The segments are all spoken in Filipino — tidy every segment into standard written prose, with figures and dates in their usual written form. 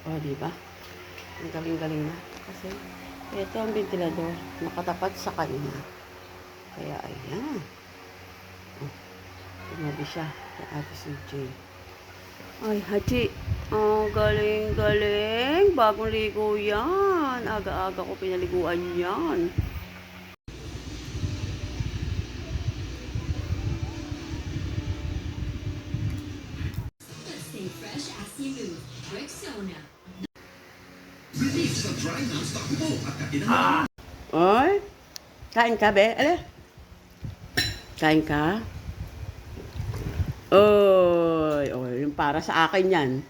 O, diba? Ang galing-galing na. Kasi, ito ang ventilador. Nakatapat sa kanya. Kaya, ayan. O, tumabi siya. Kaya Ate CJ. Ay, Hachi. Oh, galing-galing. Bagong ligo yan. Aga-aga ko pinaliguan yan. Stay fresh as you move. Rexona. Release sa dry non-stop mo at kakinahanglan. Ay, kain ka, be? Ala? Kain ka? Oy, yung para sa akin yan.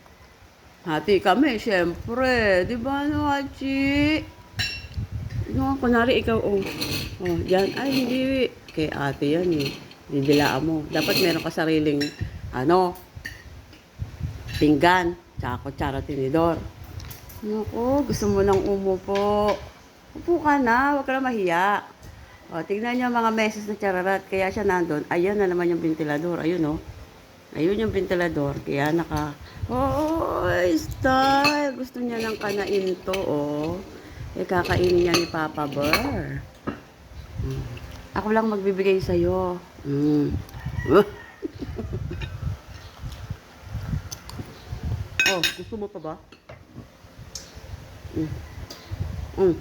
Hati kami, syempre. Di ba, no, Hachi? No, kunwari ikaw, yan. Ay, hindi. Kay ate yan, eh. Didilaan mo. Dapat meron ka sariling, pinggan. Tsaka kutsara tinidor. Naku, gusto mo nang umupo. Upo ka na, huwag ka na mahiya. O, tignan niyo mga meses na chararat. Kaya siya nandun. Ayan na naman yung ventilador. Ayun, oh. Ayun yung ventilador. Kaya style. Gusto niya ng kanain to, oh. Kakainin niya ni Papa Bear. Ako lang magbibigay sa'yo. Oh, gusto mo pa ba? Mm. Mm.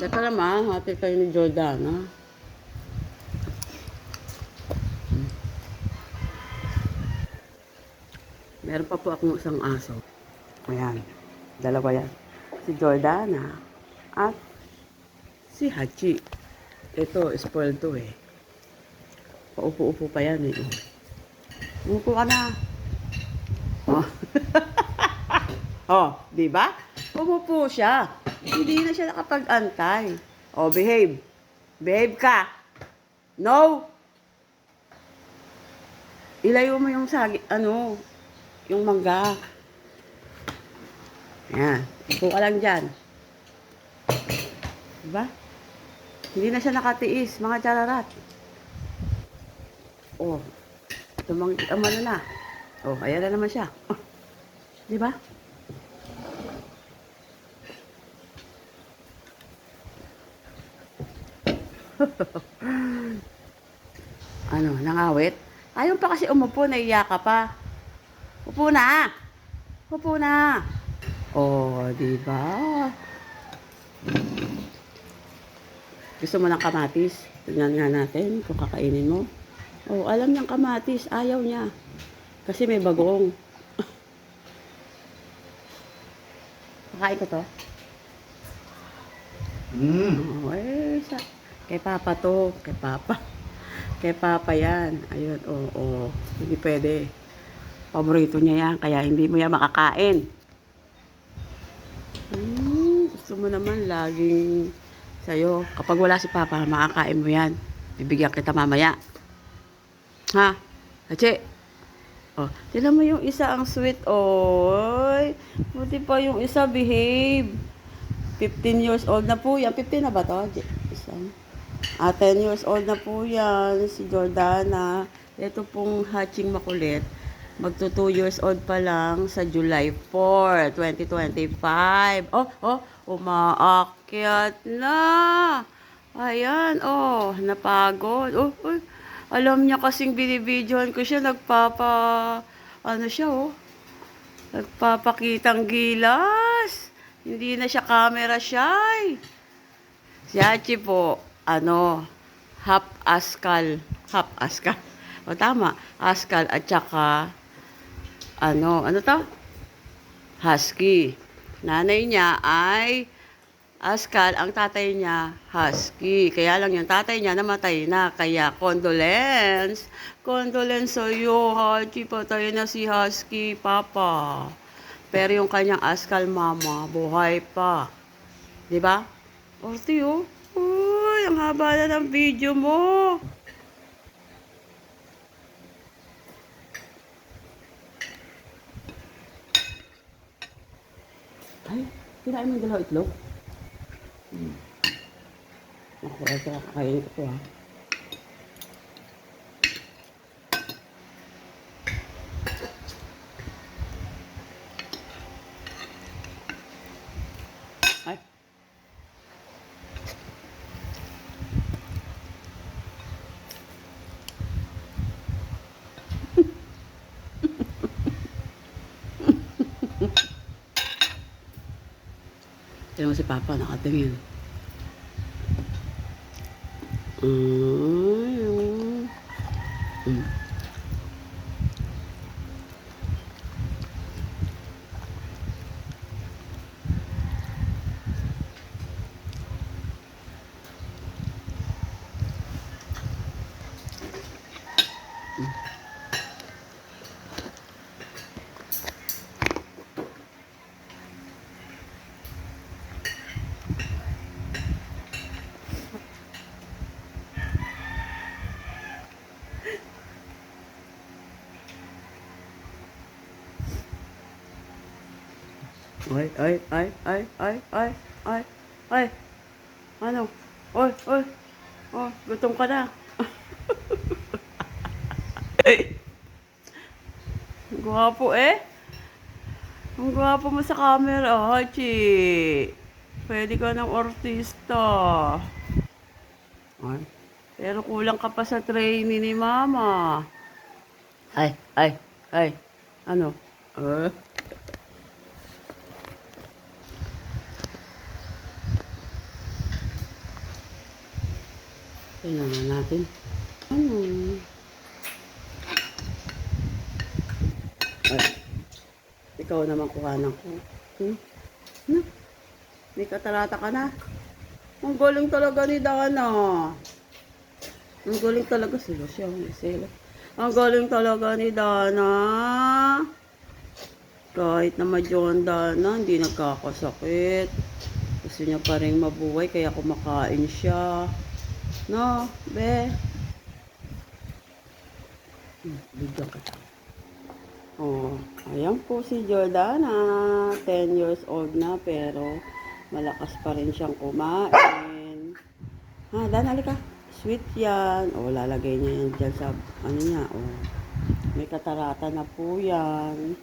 Teka naman, hati kayo ni Jordana. Meron pa po akong isang aso. Ayan, dalawa yan. Si Jordana at si Hachi. Ito, spoiled to eh. Paupo-upo pa yan eh. Umupo ka na. Oh. Oh, di ba? Umupo siya. Hindi na siya nakapag-antay. Oh, behave. Behave ka. No. Ilayo mo yung yung mangga. Ayan. Upo ka lang dyan. Diba? Hindi na siya nakatiis, mga chararat. Oh. Tumang na. Oh, ayan na naman siya. Oh. Diba? Nangawit? Ayaw pa kasi umupo, naiya ka pa. Upo na. Upo na. Oh, di ba? Gusto mo ng kamatis? Tingnan nga natin kung kakainin mo. Oh, alam niyang kamatis, ayaw niya. Kasi may bagong. Kakain ko to. Oh, kay Papa to. Kay Papa. Kay Papa yan. Ayun, Hindi pwede. Paborito niya yan, kaya hindi mo yan makakain. Gusto mo naman laging sa'yo. Kapag wala si Papa, makakain mo yan. Bibigyan kita mamaya. Ha? Hachi? Oh, tignan mo yung isa ang sweet, oy. Buti pa yung isa behave. 15 years old na po yan. 15 na ba to? Isa. 10 years old na po yan. Si Jordana. Ito pong hatching makulit. Magto 2 years old pa lang sa July 4, 2025. Umaakyat na. Ayan, napagod. Alam niya kasing binibidyohan ko siya, nagpapakitang gilas. Hindi na siya camera shy. Si Hachi po, half askal. O tama, askal at saka, husky. Nanay niya ay askal, ang tatay niya husky. Kaya lang yung tatay niya namatay na, kaya condolence. Condolence sa'yo, Hachi, patay na si husky, papa. Pero yung kanyang askal mama, buhay pa. Diba? Tiyo. Uy, ang haba na ng video mo. Ay, kinain mo yung dalawa itlog? Naku, kakain ko to ha. Tingnan mo si Papa, nakatingin. Mm. Mm. Ay, ay, ay, ay, ay, ay, ay, ay. Ano? Oy, oy. Oh, gutom ka na. Ang gwapo eh. Ang gwapo mo sa camera, Hachi. Pwede ka ng artista. Ay. Pero kulang ka pa sa training ni Mama. Ay, ay, ay. Ano? Tingnan nga natin. Ano? Ay. Ikaw naman kuhanan ko. Ano? May katarata ka na. Ang galing talaga ni Dana. Ang galing talaga sila siya. Ang galing talaga ni Dana. Kahit na madyon Dana, hindi nagkakasakit. Gusto niya pa rin mabuhay, kaya kumakain siya. No, be. Bigyan ka. Oh, ayan po si Jordana. 10 years old na, pero malakas pa rin siyang kumain. Ha, Dana, halika. Sweet yan. O, lalagay niya yan dyan sa, ano niya, o. May katarata na po yan.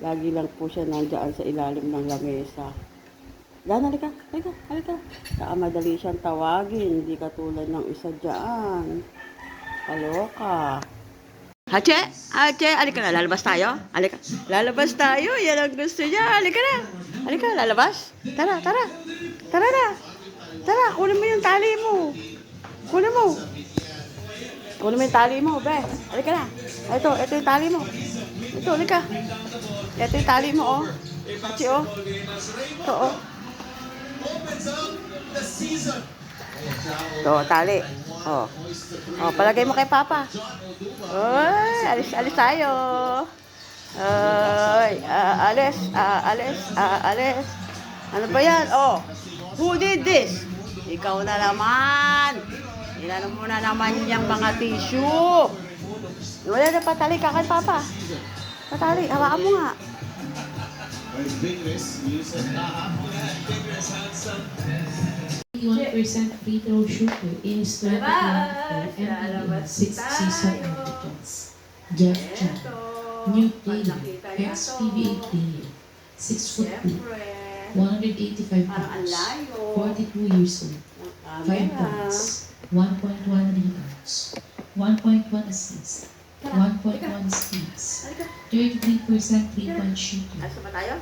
Lagi lang po siya nandiyan sa ilalim ng lamesa. Dana, halika, halika, halika. Saka madali siyang tawagin, hindi katulad ng isa dyan. Kaloka. Hache, Hache, halika na, lalabas tayo. Halika, lalabas tayo, yan ang gusto niya. Halika na, halika, lalabas. Tara, tara, tara na. Tara, kunin mo yung tali mo. Kunin mo. Kunin mo yung tali mo, be. Halika na. Ito yung tali mo. Ito, halika. Ito yung tali mo, oh. Hache, oh. Ito, oh. Ito, tali. Oh. Oh, palagay mo kay Papa. Oy, alis tayo. Oy, alis. Ano ba yan? Oh, who did this? Ikaw na naman. Ilan mo na naman yung mga tissue. Wala na patali ka kay Papa. Patali, hawakan mo nga. 81% free throw shooter in his 2024 NBA sixth season of the Jazz. Jeff Chan, new player, ex-PBA player, 6'2", 185 pounds, 42 years old, 5 points, 1.1 rebounds, 1.1 assists, 1.1 steals, 33% three-point shooter,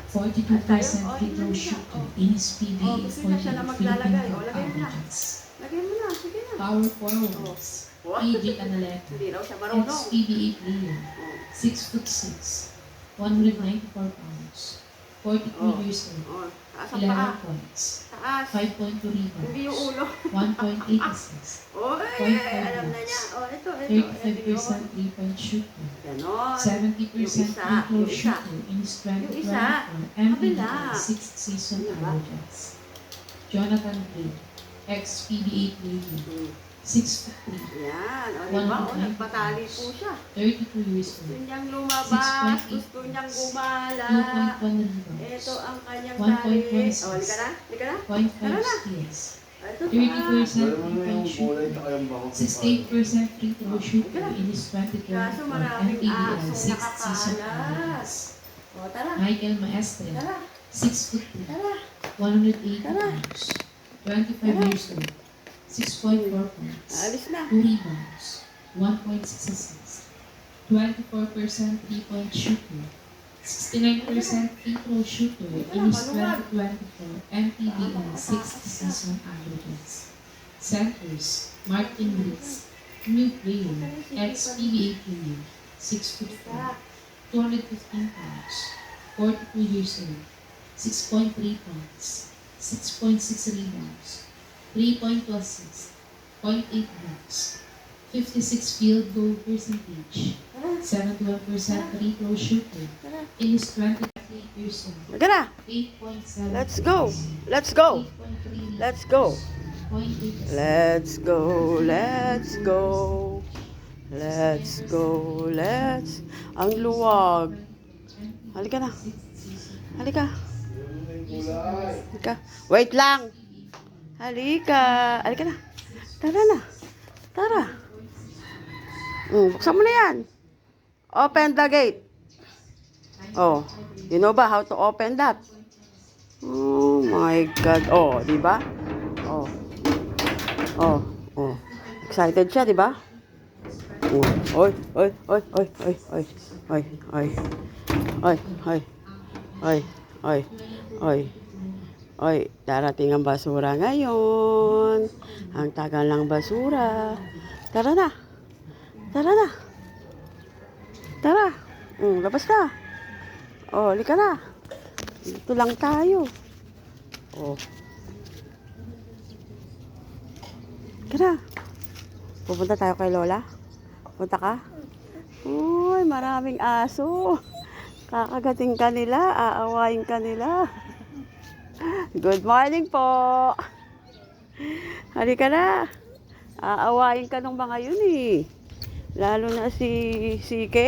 42% free throw shooter in his PBA 14 Philippine Cup averages. Power forwards, PJ Analeta, ex-PBA player, 6'6", 194 pounds, 42 years old, 11 points, 5.2 rebounds, 1.8 assists, 0.5 blocks, 35% three-point shooter, 70% free throw shooter in his 2024 NBA sixth season averages. Jonathan Gray, ex-PBA player, 6'3", Yan, o diba? O, nagpatali po siya. 32 years Gusto old, niyang lumabas, gusto niyang gumala. 2.1 rebounds, Ito ang kanyang 1.1 tali. O, assists, halika na, halika na. 0.5 steals, Ito 30% three-point shooter, 68% free throw shooter in his 2024 Kaso maraming NPBL asong sixth season nakakalat. averages. O, tara, Michael Maestre, tara, 6'3", tara. 180 pounds, 25 years old, 6.4 points, Alis na. 2 rebounds, 1.6 assists, 24% three-point shooter, 69% free throw shooter in his 2024 NPBA sixth season averages. Centers, Martin Rees, new player, ex-PBA player, 6'4", 215 pounds, 42 years old, 6.3 points, 6.6 rebounds, 3.2 assists, 0.8 blocks, 56 field goal percentage, 71% free throw shooter, in his 28 years old, Halika na. 8.7 Let's go. Let's go. 8.3 Let's go. 0.8 Let's go. Let's go. Let's go. Let's. Ang luwag. Halika na. Halika. Halika. Wait lang. Halika. Halika na. Tara na. Tara. Buksan mo na yan. Open the gate. Oh, you know ba how to open that? Oh my God. Oh, di ba? Oh. Oh, oh. Excited siya, di ba? Oh. Oy, oy, oy, oy, oy, oy, oy, oy. Oy, oy. Oy, oy, oy. Oy, darating ang basura ngayon. Ang tagal ng basura. Tara na. Tara na. Tara. Labas na. Oh, halika na. Dito lang tayo. Oh. Tara. Pupunta tayo kay Lola. Punta ka? Uy, maraming aso. Kakagating ka nila. Aawayin ka nila. Good morning po. Halika na. Aawayin ka ng mga yun eh. Lalo na si CK.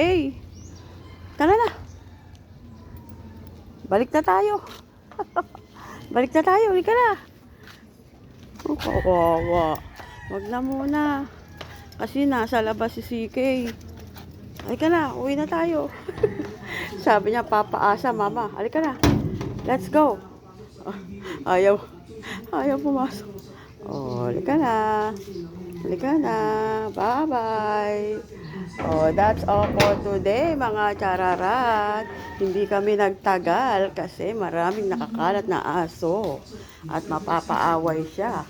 Tara na. Balik na tayo. Balik na tayo. Halika na. Oh, kawawa. Wag na muna. Kasi nasa labas si CK. Halika na. Uwi na tayo. Sabi niya, papaasa, mama. Halika na. Let's go. Oh, ayaw. Ayaw pumasok. Oh, halika na. Halika na. Bye-bye. Oh, that's all for today, mga chararat. Hindi kami nagtagal kasi maraming nakakalat na aso at mapapaaway siya.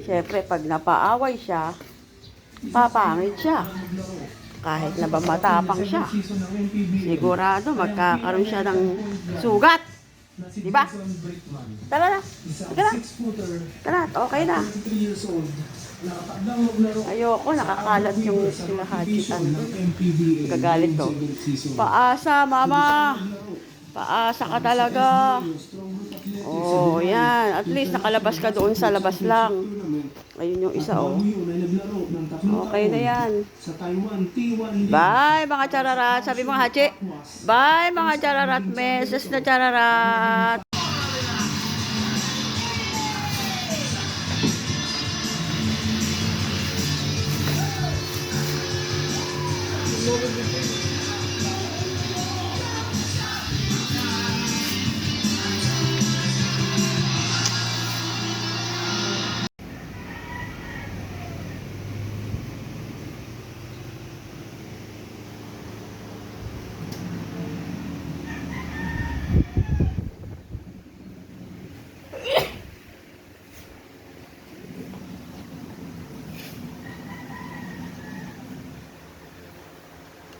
Siyempre, pag napaaway siya, papangit siya. Kahit na ba matapang siya, sigurado magkakaroon siya ng sugat. Diba? Tara na. Tara. Tara, okay na. Ayoko, nakakalat yung sila hajitan. Gagalit to. Paasa, mama. Paasa ka talaga. Oh, yan. At least nakalabas ka doon sa labas lang. Ayun yung isa, oh. Okay na yan. Bye, mga chararat. Sabi mga haji. Bye, mga chararat. Meses na chararat.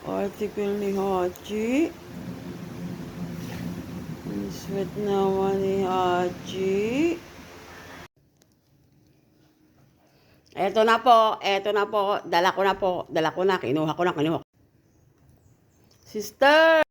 Article ni Haji. Ang sweet naman ni Haji. Eto na po, eto na po. Dala ko na po. Dala ko na, kinuha ko na, kinuha. Sister!